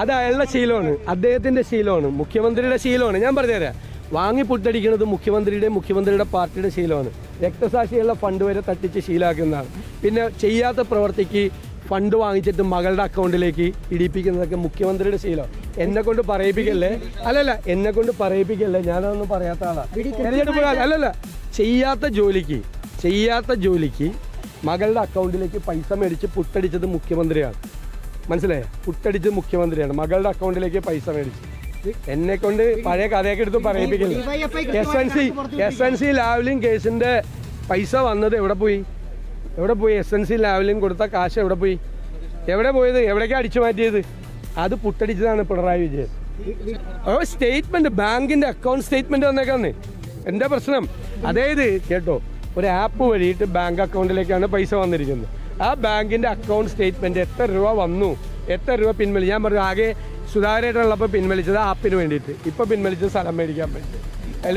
അത് അയാളുടെ ശീലമാണ്, അദ്ദേഹത്തിന്റെ ശീലമാണ്, മുഖ്യമന്ത്രിയുടെ ശീലമാണ്. ഞാൻ പറഞ്ഞുതരാം, വാങ്ങി പുട്ടടിക്കുന്നത് മുഖ്യമന്ത്രിയുടെ പാർട്ടിയുടെ ശീലമാണ്. രക്തസാക്ഷികളുടെ ഫണ്ട് വരെ തട്ടിച്ച് ശീലാക്കുന്നതാണ്. പിന്നെ ചെയ്യാത്ത പ്രവർത്തിക്ക് ഫണ്ട് വാങ്ങിച്ചിട്ട് മകളുടെ അക്കൗണ്ടിലേക്ക് ഇടിപ്പിക്കുന്നതൊക്കെ മുഖ്യമന്ത്രിയുടെ ശീലം. എന്നെ കൊണ്ട് പറയിപ്പിക്കല്ലേ, എന്നെ കൊണ്ട് പറയിപ്പിക്കല്ലേ, ഞാനതൊന്നും പറയാത്ത ആളാണ്. തെരഞ്ഞെടുപ്പ് കാലം ചെയ്യാത്ത ജോലിക്ക് മകളുടെ അക്കൗണ്ടിലേക്ക് പൈസ മേടിച്ച് പുട്ടടിച്ചത് മുഖ്യമന്ത്രിയാണ്. മനസ്സിലായോ? പുട്ടടിച്ചത് മുഖ്യമന്ത്രിയാണ്, മകളുടെ അക്കൗണ്ടിലേക്ക് പൈസ മേടിച്ച്. എന്നെ കൊണ്ട് പഴയ കഥയൊക്കെ എടുത്ത് പറയിപ്പിക്കില്ല. SNC ലാവ്ലിൻ കേസിന്റെ പൈസ വന്നത് എവിടെ പോയി? SNC ലാവ്ലിൻ കൊടുത്ത കാശ് എവിടെ പോയി? പോയത്? എവിടേക്കാണ് അടിച്ചു മാറ്റിയത്? അത് പുട്ടടിച്ചതാണ് പിണറായി വിജയൻ. സ്റ്റേറ്റ്മെന്റ്, ബാങ്കിന്റെ അക്കൗണ്ട് സ്റ്റേറ്റ്മെന്റ് വന്നേക്കാന്ന്. എന്താ പ്രശ്നം? അതായത് കേട്ടോ, ഒരു ആപ്പ് വഴിയിട്ട് ബാങ്ക് അക്കൗണ്ടിലേക്കാണ് പൈസ വന്നിരിക്കുന്നത്. ആ ബാങ്കിന്റെ അക്കൗണ്ട് സ്റ്റേറ്റ്മെന്റ് എത്ര രൂപ വന്നു, എത്ര രൂപ പിൻവലിച്ചു. ഞാൻ പറഞ്ഞു, ആകെ സുധാകരേട്ടനുള്ളപ്പോൾ പിൻവലിച്ചത് ആപ്പിന് വേണ്ടിയിട്ട്, ഇപ്പൊ പിൻവലിച്ചത് സ്ഥലം മേടിക്കാൻ വേണ്ടി. അതിൽ